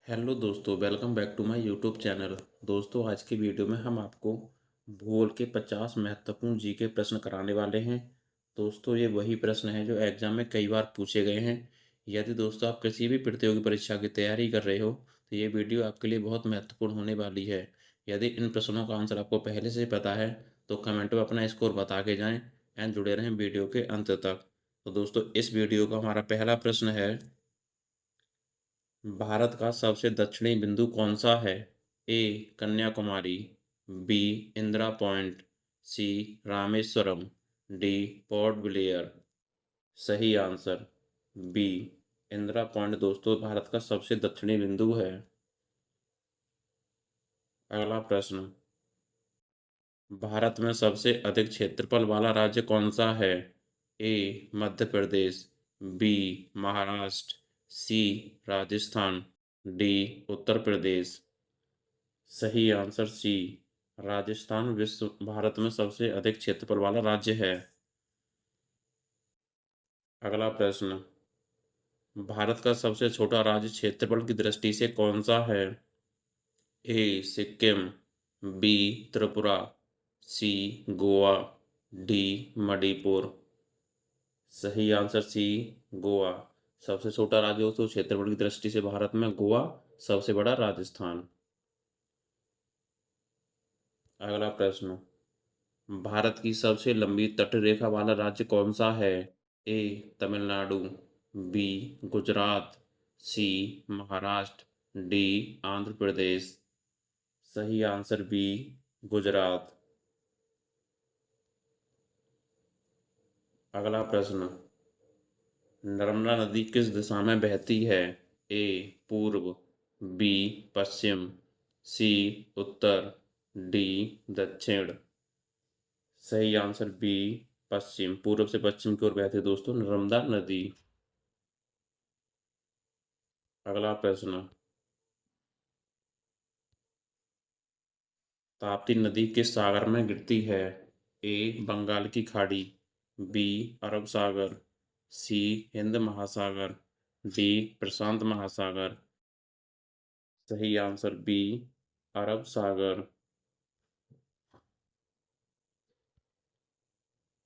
Hello दोस्तों, welcome back to my YouTube channel. दोस्तों, आज की वीडियो में हम आपको भूगोल के 50 महत्वपूर्ण जीके प्रश्न कराने वाले हैं। दोस्तों, ये वही प्रश्न हैं जो एग्जाम में कई बार पूछे गए हैं। यदि दोस्तों आप किसी भी प्रतियोगी परीक्षा की तैयारी कर रहे हो तो ये वीडियो आपके लिए बहुत महत्वपूर्ण होने वाली है। यदि इन प्रश्नों का आंसर आपको पहले से पता है तो कमेंट में अपना स्कोर बता के जाएं एंड जुड़े रहें वीडियो के अंत तक। तो दोस्तों, इस वीडियो का हमारा पहला प्रश्न है, भारत का सबसे दक्षिणी बिंदु कौन सा है? ए कन्याकुमारी, बी इंदिरा पॉइंट, सी रामेश्वरम, डी पोर्ट ब्लेयर। सही आंसर बी इंदिरा पॉइंट दोस्तों भारत का सबसे दक्षिणी बिंदु है। अगला प्रश्न, भारत में सबसे अधिक क्षेत्रफल वाला राज्य कौन सा है? ए मध्य प्रदेश, बी महाराष्ट्र, सी राजस्थान, डी उत्तर प्रदेश। सही आंसर सी राजस्थान विश्व भारत में सबसे अधिक क्षेत्रफल वाला राज्य है। अगला प्रश्न, भारत का सबसे छोटा राज्य क्षेत्रफल की दृष्टि से कौन सा है? ए सिक्किम, बी त्रिपुरा, सी गोवा, डी मणिपुर। सही आंसर सी गोवा सबसे छोटा राज्य हो तो क्षेत्रफल की दृष्टि से भारत में गोवा, सबसे बड़ा राजस्थान। अगला प्रश्न, भारत की सबसे लंबी तटरेखा वाला राज्य कौन सा है? ए तमिलनाडु, बी गुजरात, सी महाराष्ट्र, डी आंध्र प्रदेश। सही आंसर बी गुजरात। अगला प्रश्न, नर्मदा नदी किस दिशा में बहती है? ए पूर्व, बी पश्चिम, सी उत्तर, डी दक्षिण। सही आंसर बी पश्चिम, पूर्व से पश्चिम की ओर बहती है दोस्तों नर्मदा नदी। अगला प्रश्न, ताप्ती नदी किस सागर में गिरती है? ए बंगाल की खाड़ी, बी अरब सागर, सी हिंद महासागर, डी प्रशांत महासागर। सही आंसर बी अरब सागर।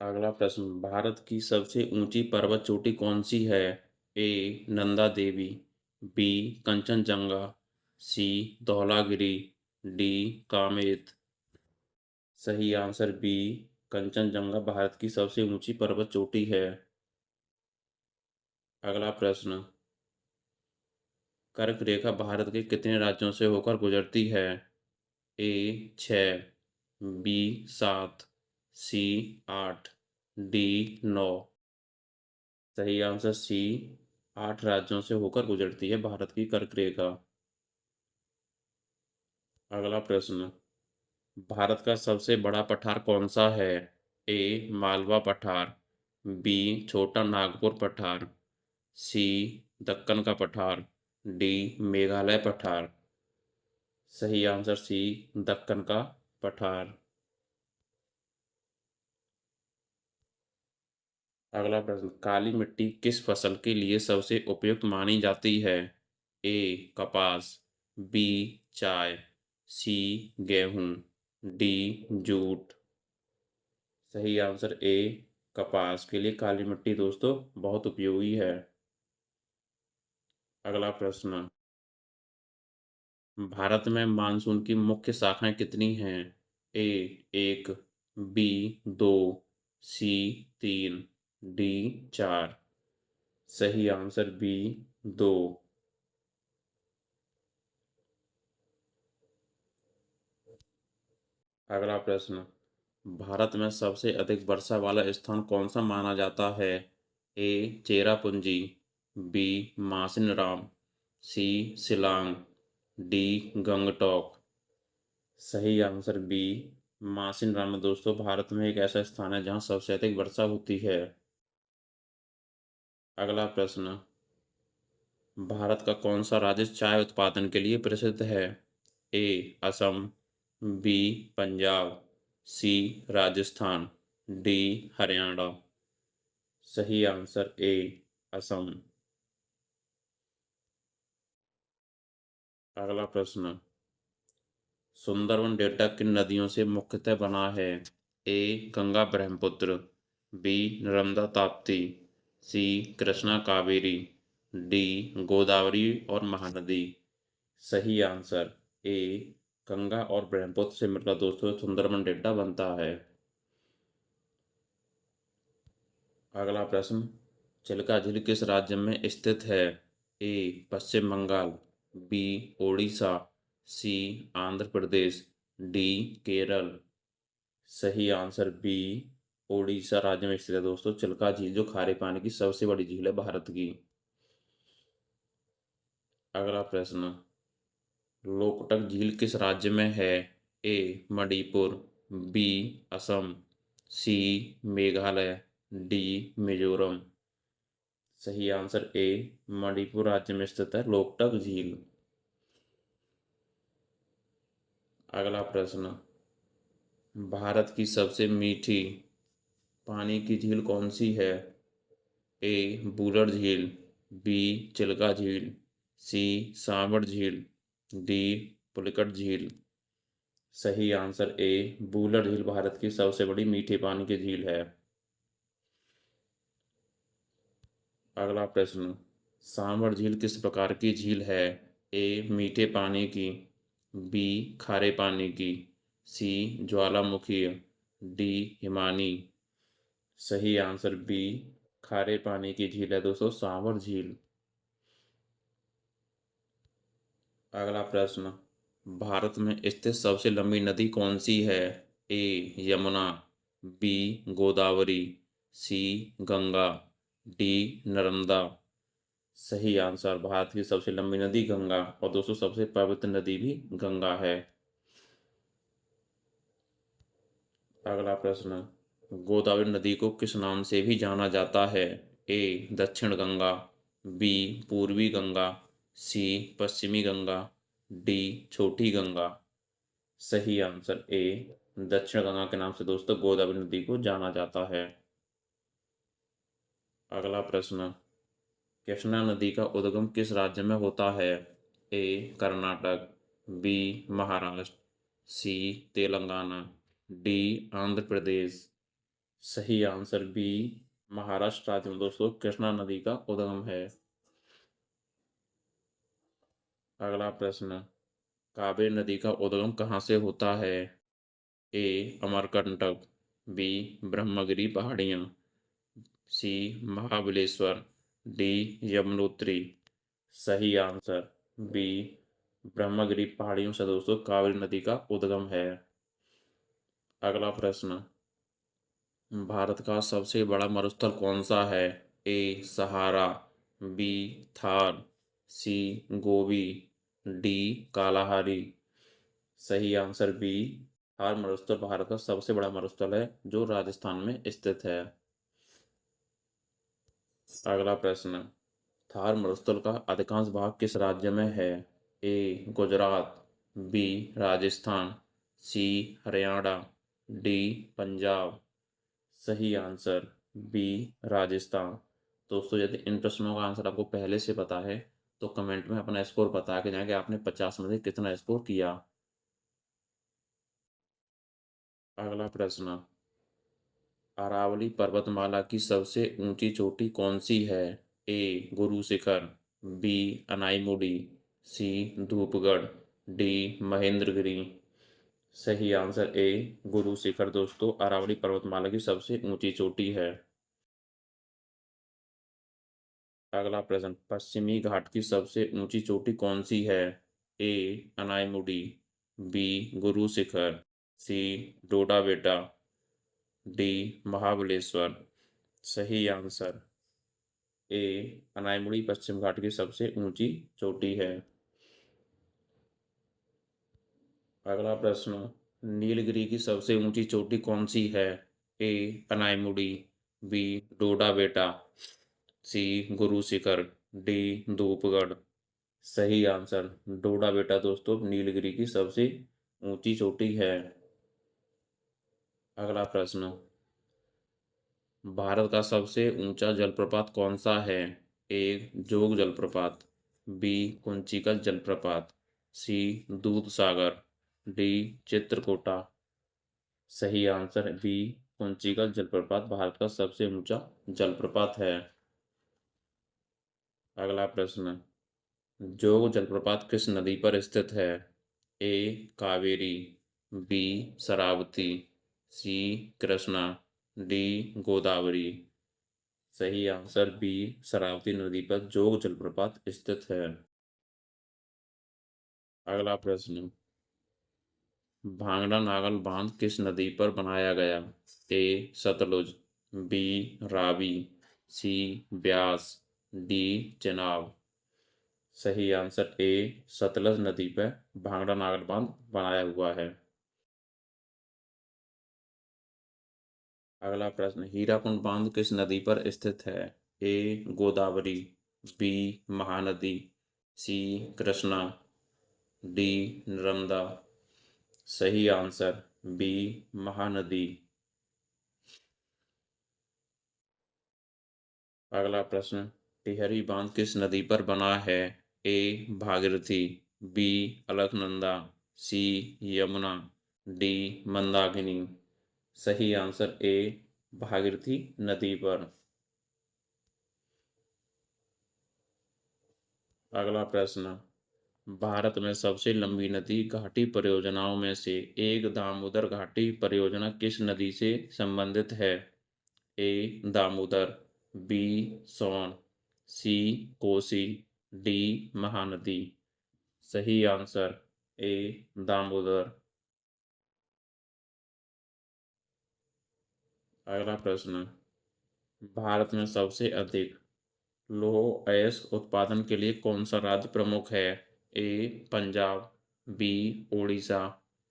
अगला प्रश्न, भारत की सबसे ऊंची पर्वत चोटी कौन सी है? ए नंदा देवी, बी कंचनजंगा, सी धौलागिरी, डी कामेत। सही आंसर बी कंचनजंगा भारत की सबसे ऊंची पर्वत चोटी है। अगला प्रश्न, कर्क रेखा भारत के कितने राज्यों से होकर गुजरती है? ए 6, बी 7, सी 8, डी 9। सही आंसर सी 8 राज्यों से होकर गुजरती है भारत की कर्क रेखा। अगला प्रश्न, भारत का सबसे बड़ा पठार कौन सा है? ए मालवा पठार, बी छोटा नागपुर पठार, सी दक्कन का पठार, डी मेघालय पठार। सही आंसर सी दक्कन का पठार। अगला प्रश्न, काली मिट्टी किस फसल के लिए सबसे उपयुक्त मानी जाती है? ए कपास, बी चाय, सी गेहूं, डी जूट। सही आंसर ए कपास के लिए काली मिट्टी दोस्तों बहुत उपयोगी है। अगला प्रश्न, भारत में मानसून की मुख्य शाखाएं कितनी हैं? ए 1, बी 2, सी 3, डी 4। सही आंसर बी 2। अगला प्रश्न, भारत में सबसे अधिक वर्षा वाला स्थान कौन सा माना जाता है? ए चेरापूंजी, बी मासिनराम, सी शिलांग, डी गंगटोक। सही आंसर बी मासिनराम में दोस्तों भारत में एक ऐसा स्थान है जहां सबसे अधिक वर्षा होती है। अगला प्रश्न, भारत का कौन सा राज्य चाय उत्पादन के लिए प्रसिद्ध है? ए असम, बी पंजाब, सी राजस्थान, डी हरियाणा। सही आंसर ए असम। अगला प्रश्न, सुंदरवन डेल्टा किन नदियों से मुख्यतः बना है? ए गंगा ब्रह्मपुत्र, बी नर्मदा ताप्ती, सी कृष्णा कावेरी, डी गोदावरी और महानदी। सही आंसर ए गंगा और ब्रह्मपुत्र से मिलकर दोस्तों सुंदरवन डेल्टा बनता है। अगला प्रश्न, चिल्का झील किस राज्य में स्थित है? ए पश्चिम बंगाल, बी ओडिशा, सी आंध्र प्रदेश, डी केरल। सही आंसर बी ओडिशा राज्य में स्थित है दोस्तों चिल्का झील, जो खारे पानी की सबसे बड़ी झील है भारत की। अगला प्रश्न, लोकटक झील किस राज्य में है? ए मणिपुर, बी असम, सी मेघालय, डी मिजोरम। सही आंसर ए मणिपुर राज्य में स्थित है लोकटक झील। अगला प्रश्न, भारत की सबसे मीठी पानी की झील कौन सी है? ए बूलर झील, बी चिल्का झील, सी सांभर झील, डी पुलिकट झील। सही आंसर ए बूलर झील भारत की सबसे बड़ी मीठे पानी की झील है। अगला प्रश्न, सांभर झील किस प्रकार की झील है? ए मीठे पानी की, बी खारे पानी की, सी ज्वालामुखी, डी हिमानी। सही आंसर बी खारे पानी की झील है दोस्तों सांभर झील। अगला प्रश्न, भारत में स्थित सबसे लंबी नदी कौन सी है? ए यमुना, बी गोदावरी, सी गंगा, डी नर्मदा। सही आंसर भारत की सबसे लंबी नदी गंगा और दोस्तों सबसे पवित्र नदी भी गंगा है। अगला प्रश्न, गोदावरी नदी को किस नाम से भी जाना जाता है? ए दक्षिण गंगा, बी पूर्वी गंगा, सी पश्चिमी गंगा, डी छोटी गंगा। सही आंसर ए दक्षिण गंगा के नाम से दोस्तों गोदावरी नदी को जाना जाता है। अगला प्रश्न, कृष्णा नदी का उद्गम किस राज्य में होता है? ए कर्नाटक, बी महाराष्ट्र, सी तेलंगाना, डी आंध्र प्रदेश। सही आंसर बी महाराष्ट्र राज्य में दोस्तों कृष्णा नदी का उद्गम है। अगला प्रश्न, कावेरी नदी का उद्गम कहाँ से होता है? ए अमरकंटक, बी ब्रह्मगिरी पहाड़ियाँ, सी महाबलेश्वर, डी यमुनोत्री। सही आंसर बी ब्रह्मगिरी पहाड़ियों से दोस्तों कावेरी नदी का उद्गम है। अगला प्रश्न, भारत का सबसे बड़ा मरुस्थल कौन सा है? ए सहारा, बी थार, सी गोबी, डी कालाहारी। सही आंसर बी थार मरुस्थल भारत का सबसे बड़ा मरुस्थल है जो राजस्थान में स्थित है। अगला प्रश्न, थार मरुस्थल का अधिकांश भाग किस राज्य में है? ए गुजरात, बी राजस्थान, सी हरियाणा, डी पंजाब। सही आंसर बी राजस्थान। दोस्तों यदि इन प्रश्नों का आंसर आपको पहले से पता है तो कमेंट में अपना स्कोर बता के जाएं कि आपने 50 में से कितना स्कोर किया। अगला प्रश्न, अरावली पर्वतमाला की सबसे ऊंची चोटी कौन सी है? ए गुरु शिखर, बी अनाईमुड़ी, सी धूपगढ़, डी महेंद्रगिरी। सही आंसर ए गुरु शिखर दोस्तों अरावली पर्वतमाला की सबसे ऊंची चोटी है। अगला प्रश्न, पश्चिमी घाट की सबसे ऊंची चोटी कौन सी है? ए अनाईमुड़ी, बी गुरु शिखर, सी डोडा बेटा, डी महाबलेश्वर। सही आंसर ए अनाईमुड़ी पश्चिम घाट की सबसे ऊंची चोटी है। अगला प्रश्न, नीलगिरी की सबसे ऊंची चोटी कौन सी है? ए अनाईमुड़ी, बी डोडा बेटा, सी गुरु शिखर, डी धूपगढ़। सही आंसर डोडा बेटा दोस्तों नीलगिरी की सबसे ऊंची चोटी है। अगला प्रश्न, भारत का सबसे ऊंचा जलप्रपात कौन सा है? ए जोग जलप्रपात, बी कुंचिकल जलप्रपात, सी दूधसागर, डी चित्रकूटा। सही आंसर बी कुंचिकल जलप्रपात भारत का सबसे ऊंचा जलप्रपात है। अगला प्रश्न, जोग जलप्रपात किस नदी पर स्थित है? ए कावेरी, बी शरावती, सी कृष्णा, डी गोदावरी। सही आंसर बी शरावती नदी पर जोग जलप्रपात स्थित है। अगला प्रश्न, भांगड़ा नागल बांध किस नदी पर बनाया गया? ए सतलुज, बी रावी, सी ब्यास, डी चेनाब। सही आंसर ए सतलज नदी पर भांगड़ा नागल बांध बनाया हुआ है। अगला प्रश्न, हीराकुंड बांध किस नदी पर स्थित है? ए गोदावरी, बी महानदी, सी कृष्णा, डी नर्मदा। सही आंसर बी महानदी। अगला प्रश्न, टिहरी बांध किस नदी पर बना है? ए भागीरथी, बी अलकनंदा, सी यमुना, डी मंदाकिनी। सही आंसर ए भागीरथी नदी पर। अगला प्रश्न, भारत में सबसे लंबी नदी घाटी परियोजनाओं में से एक दामोदर घाटी परियोजना किस नदी से संबंधित है? ए दामोदर, बी सोन, सी कोसी, डी महानदी। सही आंसर ए दामोदर। अगला प्रश्न, भारत में सबसे अधिक लौह अयस्क उत्पादन के लिए कौन सा राज्य प्रमुख है? ए पंजाब, बी उड़ीसा,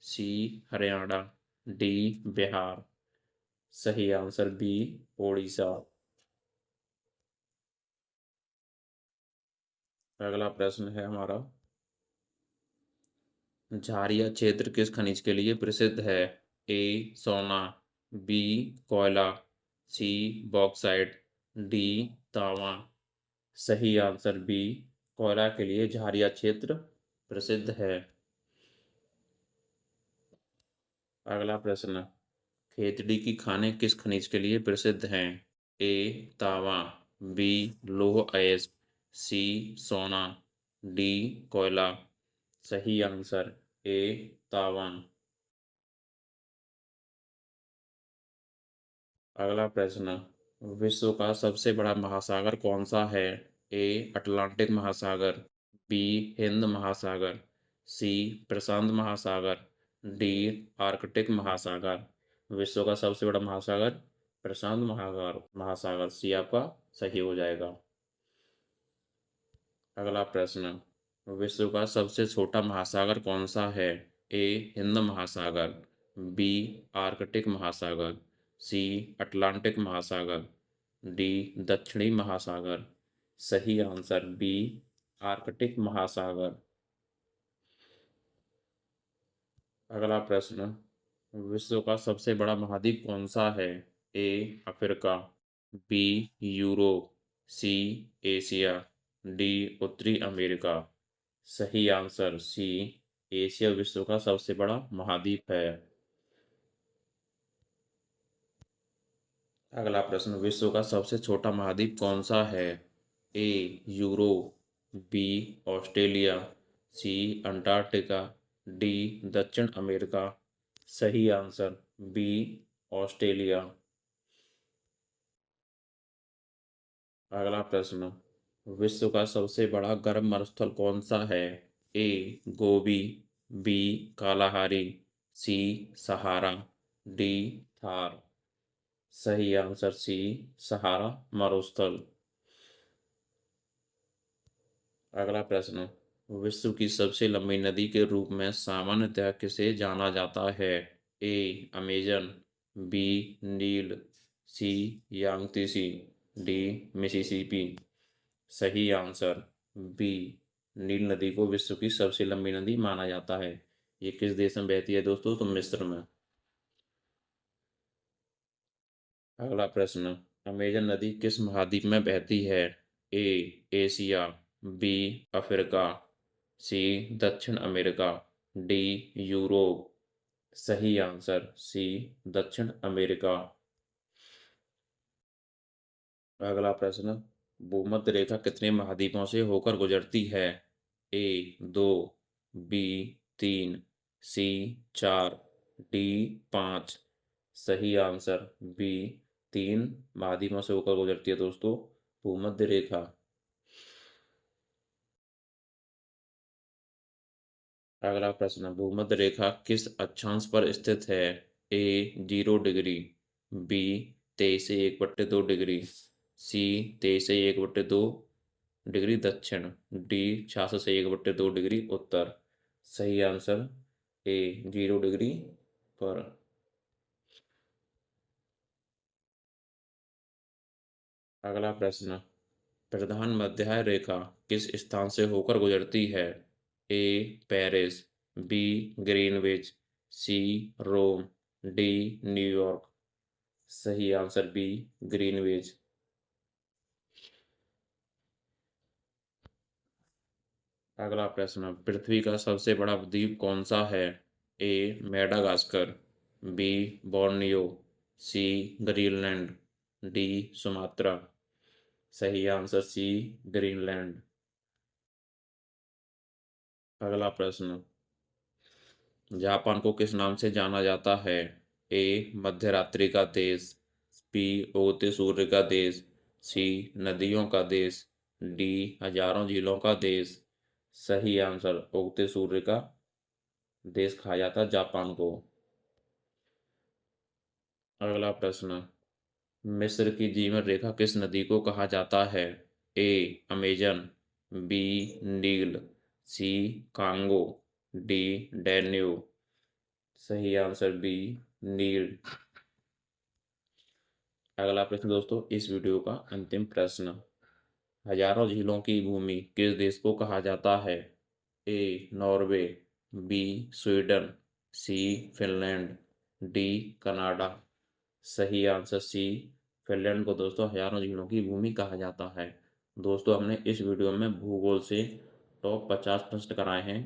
सी हरियाणा, डी बिहार। सही आंसर बी उड़ीसा। अगला प्रश्न है हमारा, झारिया क्षेत्र किस खनिज के लिए प्रसिद्ध है? ए सोना, बी कोयला, सी बॉक्साइट, डी तांबा। सही आंसर बी कोयला के लिए झारिया क्षेत्र प्रसिद्ध है। अगला प्रश्न, खेतड़ी की खानें किस खनिज के लिए प्रसिद्ध हैं? ए तांबा, बी लौह अयस्क, सी सोना, डी कोयला। सही आंसर ए तांबा। अगला प्रश्न, विश्व का सबसे बड़ा महासागर कौन सा है? ए अटलांटिक महासागर, बी हिंद महासागर, सी प्रशांत महासागर, डी आर्कटिक महासागर। विश्व का सबसे बड़ा महासागर प्रशांत महासागर महासागर सी आपका सही हो जाएगा। अगला प्रश्न, विश्व का सबसे छोटा महासागर कौन सा है? ए हिंद महासागर, बी आर्कटिक महासागर, सी अटलांटिक महासागर, डी दक्षिणी महासागर। सही आंसर बी आर्कटिक महासागर। अगला प्रश्न, विश्व का सबसे बड़ा महाद्वीप कौन सा है? A Africa, B Europe, C Asia, D उत्तरी अमेरिका। सही आंसर सी एशिया विश्व का सबसे बड़ा महाद्वीप है। अगला प्रश्न, विश्व का सबसे छोटा महाद्वीप कौन सा है? ए यूरोप, बी ऑस्ट्रेलिया, सी अंटार्कटिका, डी दक्षिण अमेरिका। सही आंसर बी ऑस्ट्रेलिया। अगला प्रश्न, विश्व का सबसे बड़ा गर्म मरुस्थल कौन सा है? ए गोबी, बी कालाहारी, सी सहारा, डी थार। सही आंसर सी सहारा मरुस्थल। अगला प्रश्न, विश्व की सबसे लंबी नदी के रूप में सामान्यतः किसे जाना जाता है? ए अमेजन, बी नील, सी यांगत्से, डी मिसिसिपी। सही आंसर बी नील नदी को विश्व की सबसे लंबी नदी माना जाता है। ये किस देश में बहती है दोस्तों? तो मिस्र में। अगला प्रश्न, अमेजन नदी किस महाद्वीप में बहती है? ए एशिया, बी अफ्रीका, सी दक्षिण अमेरिका, डी यूरोप। सही आंसर सी दक्षिण अमेरिका। अगला प्रश्न, भूमध्य रेखा कितने महाद्वीपों से होकर गुजरती है? ए 2, बी 3, सी 4, डी 5। सही आंसर बी 3 महाद्वीपों से होकर गुजरती है दोस्तों भूमध्य रेखा। अगला प्रश्न, भूमध्य रेखा किस अक्षांश पर स्थित है? ए 0 डिग्री, बी 23 से 1/2 डिग्री, सी 23 से 1/2 डिग्री दक्षिण, डी 66 से 1/2 डिग्री उत्तर। सही आंसर ए 0 डिग्री पर। अगला प्रश्न, प्रधान मध्य रेखा किस स्थान से होकर गुजरती है? ए पेरिस, बी ग्रीनविच, सी रोम, डी न्यूयॉर्क। सही आंसर बी ग्रीनविच। अगला प्रश्न, पृथ्वी का सबसे बड़ा द्वीप कौन सा है? ए मेडागास्कर, बी बोर्नियो, सी ग्रीनलैंड, डी सुमात्रा। सही आंसर सी ग्रीनलैंड। अगला प्रश्न, जापान को किस नाम से जाना जाता है? ए मध्यरात्रि का देश, बी उगते सूर्य का देश, सी नदियों का देश, डी हजारों झीलों का देश। सही आंसर उगते सूर्य का देश कहा जाता है जापान को। अगला प्रश्न, मिस्र की जीवन रेखा किस नदी को कहा जाता है? ए अमेजन, बी नील, सी कांगो, डी डैन्यूब। सही आंसर बी नील। अगला प्रश्न दोस्तों, इस वीडियो का अंतिम प्रश्न, हजारों झीलों की भूमि किस देश को कहा जाता है? A Norway, B Sweden, C Finland, D Canada. सही आंसर सी फिनलैंड को दोस्तों हजारों झीलों की भूमि कहा जाता है। दोस्तों हमने इस वीडियो में भूगोल से टॉप 50 प्रश्न कराए हैं।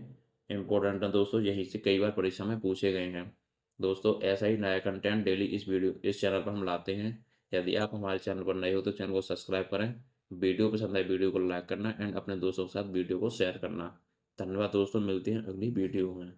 इम्पोर्टेंट है दोस्तों, यहीं से कई बार परीक्षा में पूछे गए हैं। दोस्तों ऐसा ही नया कंटेंट डेली इस चैनल पर हम लाते हैं। यदि आप हमारे चैनल पर नए हो तो चैनल को सब्सक्राइब करें। वीडियो पसंद आए वीडियो को लाइक करना एंड अपने दोस्तों के साथ वीडियो को शेयर करना। धन्यवाद दोस्तों, मिलते हैं अगली वीडियो में।